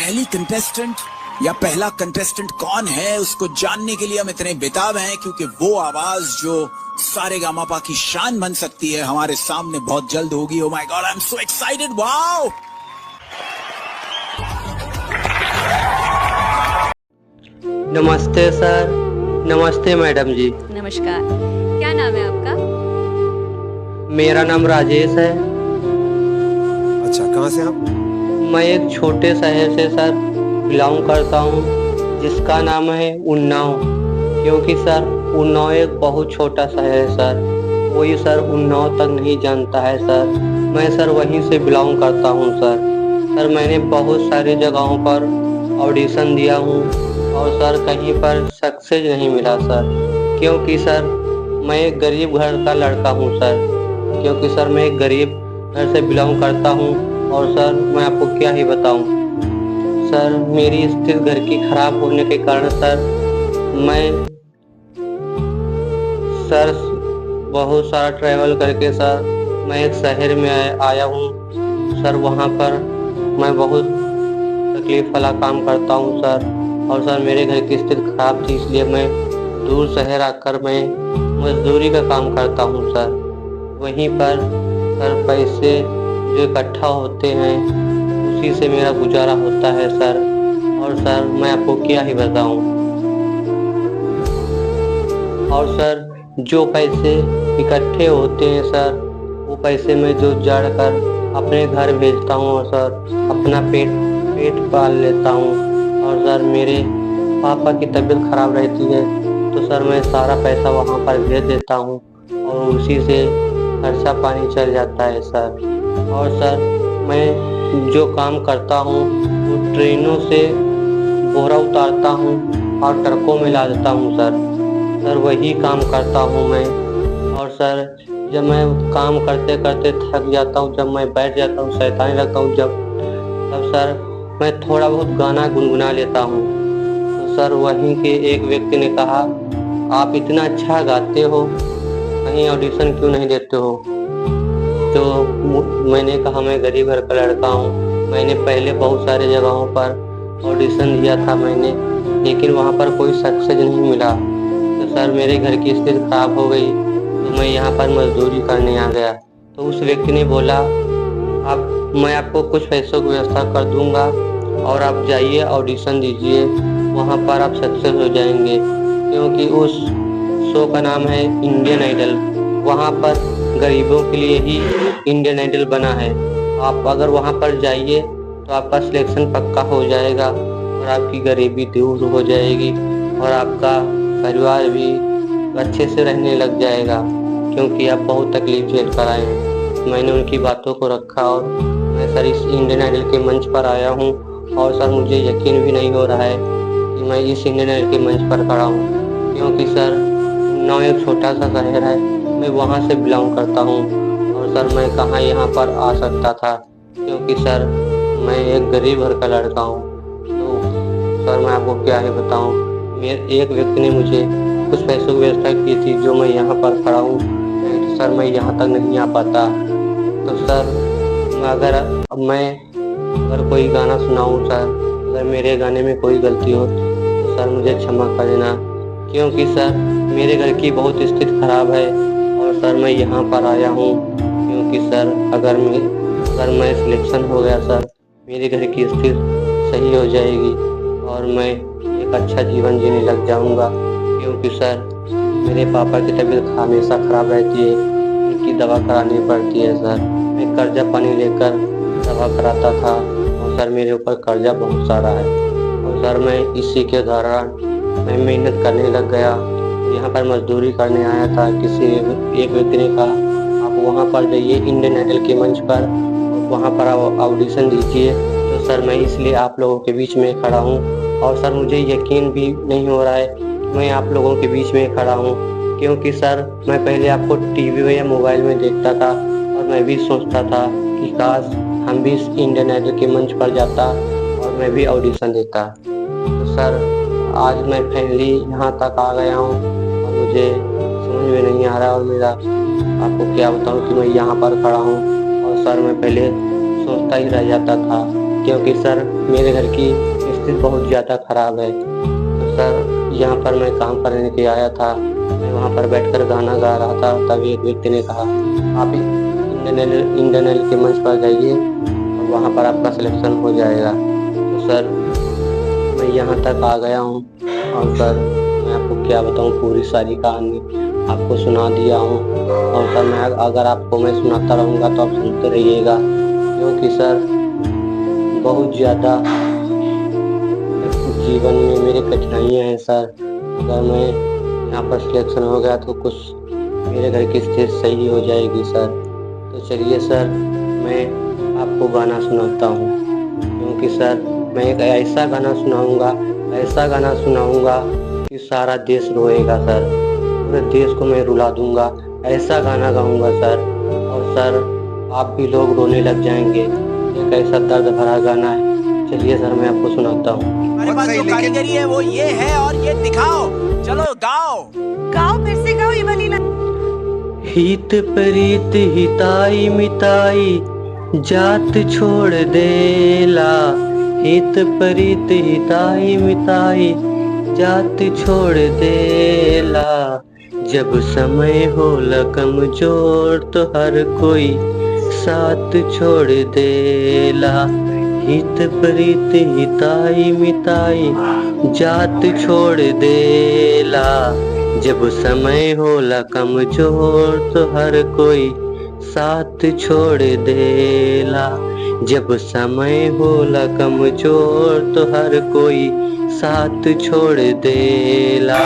पहली कंटेस्टेंट या पहला कंटेस्टेंट कौन है उसको जानने के लिए हम इतने बेताब हैं, क्योंकि वो आवाज जो सारेगामापा की शान बन सकती है हमारे सामने बहुत जल्द होगी। Oh my God, I am so excited. Wow! नमस्ते सर। नमस्ते मैडम जी। नमस्कार, क्या नाम है आपका? मेरा नाम राजेश है। अच्छा, कहाँ से आप? मैं एक छोटे शहर से सर बिलोंग करता हूँ, जिसका नाम है उन्नाव। क्योंकि सर उन्नाव एक बहुत छोटा शहर है सर, कोई सर उन्नाव तक नहीं जानता है सर। मैं सर वहीं से बिलोंग करता हूँ सर। सर मैंने बहुत सारी जगहों पर ऑडिशन दिया हूँ और सर कहीं पर सक्सेस नहीं मिला सर। क्योंकि सर मैं एक गरीब घर का लड़का हूँ सर। क्योंकि सर मैं एक गरीब घर से बिलोंग करता हूँ और सर मैं आपको क्या ही बताऊँ सर, मेरी स्थिति घर की खराब होने के कारण सर मैं सर बहुत सारा ट्रैवल करके सर मैं एक शहर में आया हूँ सर। वहाँ पर मैं बहुत तकलीफ वाला काम करता हूँ सर। और सर मेरे घर की स्थिति खराब थी, इसलिए मैं दूर शहर आकर मैं मजदूरी का काम करता हूँ सर। वहीं पर सर पैसे जो इकट्ठा होते हैं उसी से मेरा गुजारा होता है सर। और सर मैं आपको क्या ही बताऊं। और सर जो पैसे इकट्ठे होते हैं सर, वो पैसे मैं जो जड़ कर अपने घर भेजता हूं और सर अपना पेट पाल लेता हूं। और सर मेरे पापा की तबीयत खराब रहती है तो सर मैं सारा पैसा वहां पर भेज देता हूं और उसी से खर्चा पानी चल जाता है सर। और सर मैं जो काम करता हूँ वो ट्रेनों से बोरा उतारता हूँ और ट्रकों में ला देता हूँ सर वही काम करता हूँ मैं। और सर जब मैं काम करते करते थक जाता हूँ, जब मैं बैठ जाता हूँ, शैतानी लगता हूँ तब सर मैं थोड़ा बहुत गाना गुनगुना लेता हूँ। तो सर वहीं के एक व्यक्ति ने कहा, आप इतना अच्छा गाते हो, कहीं ऑडिशन क्यों नहीं देते हो? तो मैंने कहा मैं गरीब घर का लड़का हूँ, मैंने पहले बहुत सारे जगहों पर ऑडिशन दिया था मैंने, लेकिन वहाँ पर कोई सक्सेस नहीं मिला। तो सर मेरे घर की स्थिति खराब हो गई तो मैं यहाँ पर मजदूरी करने आ गया। तो उस व्यक्ति ने बोला, अब मैं आपको कुछ पैसों की व्यवस्था कर दूंगा और आप जाइए ऑडिशन दीजिए, वहाँ पर आप सक्सेस हो जाएंगे। क्योंकि उस शो का नाम है इंडियन आइडल, वहाँ पर गरीबों के लिए ही इंडियन आइडल बना है। आप अगर वहाँ पर जाइए तो आपका सिलेक्शन पक्का हो जाएगा और आपकी गरीबी दूर हो जाएगी और आपका परिवार भी अच्छे से रहने लग जाएगा, क्योंकि आप बहुत तकलीफ झेल कर आए हैं। मैंने उनकी बातों को रखा और मैं सर इस इंडियन आइडल के मंच पर आया हूँ और सर मुझे यकीन भी नहीं हो रहा है कि मैं इस इंडियन आइडल के मंच पर खड़ा हूँ। क्योंकि सर उन्नाव एक छोटा सा शहर है, मैं वहाँ से बिलोंग करता हूँ और सर मैं कहाँ यहाँ पर आ सकता था, क्योंकि सर मैं एक गरीब घर का लड़का हूँ। तो सर मैं आपको क्या ही बताऊँ, मेरे एक व्यक्ति ने मुझे कुछ पैसों की व्यवस्था की थी जो मैं यहाँ पर खड़ा हूँ, तो सर मैं यहाँ तक नहीं आ पाता। तो सर अगर कोई गाना सुनाऊँ सर, अगर मेरे गाने में कोई गलती हो तो सर मुझे क्षमा कर देना। क्योंकि सर मेरे घर की बहुत स्थिति खराब है और सर मैं यहाँ पर आया हूँ क्योंकि सर अगर मैं सिलेक्शन हो गया सर, मेरे घर की स्थिति सही हो जाएगी और मैं एक अच्छा जीवन जीने लग जाऊंगा। क्योंकि सर मेरे पापा की तबीयत हमेशा ख़राब रहती है, उनकी दवा करानी पड़ती है सर। मैं कर्जा पानी लेकर दवा कराता था और सर मेरे ऊपर कर्जा बहुत सारा है और सर मैं इसी के दौरान मैं मेहनत करने लग गया। यहाँ पर मजदूरी करने आया था, एक व्यक्ति ने कहा आप वहाँ पर जाइए इंडियन आइडल के मंच पर, वहाँ पर ऑडिशन दीजिए। तो सर मैं इसलिए आप लोगों के बीच में खड़ा हूँ और सर मुझे यकीन भी नहीं हो रहा है कि मैं आप लोगों के बीच में खड़ा हूँ। क्योंकि सर मैं पहले आपको टीवी या मोबाइल में देखता था और मैं भी सोचता था कि काश हम भी इस इंडियन आइडल के मंच पर जाता और मैं भी ऑडिशन देता। तो सर आज मैं फाइनली यहाँ तक आ गया हूँ और मुझे समझ में नहीं आ रहा और मेरा आपको क्या बताऊँ कि मैं यहाँ पर खड़ा हूँ। और सर मैं पहले सोचता ही रह जाता था क्योंकि सर मेरे घर की स्थिति बहुत ज़्यादा ख़राब है। तो सर यहाँ पर मैं काम करने के आया था, मैं वहाँ पर बैठकर गाना गा रहा था, तभी एक व्यक्ति ने कहा आप इंडियन आइडल के मंच पर जाइए और वहाँ पर आपका सिलेक्शन हो जाएगा। तो सर मैं यहाँ तक आ गया हूँ और सर मैं आपको क्या बताऊँ, पूरी सारी कहानी आपको सुना दिया हूँ। और सर मैं अगर आपको मैं सुनाता रहूँगा तो आप सुनते रहिएगा, क्योंकि सर बहुत ज़्यादा जीवन में मेरी कठिनाइयाँ हैं सर। अगर मैं यहाँ पर सिलेक्शन हो गया तो कुछ मेरे घर की स्थिति सही हो जाएगी सर। तो चलिए सर मैं आपको गाना सुनाता हूँ, क्योंकि सर मैं एक ऐसा गाना सुनाऊँगा कि सारा देश रोएगा सर, पूरे देश को मैं रुला दूँगा, ऐसा गाना गाऊँगा सर। और सर आप भी लोग रोने लग जाएंगे, एक ऐसा दर्द भरा गाना है। चलिए सर मैं आपको सुनाता हूँ। हमारे पास जो कारीगरी है वो ये है और ये दिखाओ, चलो गाओ फिर से गाओ ये वाली लाइन। हित प्रीत हिताई मिताई जात छोड़ देला, हित प्रीत हिताई मिताई जात छोड़ देला, जब समय होला कमजोर तो हर कोई साथ छोड़ देला, हित प्रीत हिताई मिताई जात छोड़ देला, जब समय होला कमजोर तो हर कोई साथ छोड़ देला, जब समय होला कमजोर तो हर कोई साथ छोड़ देला।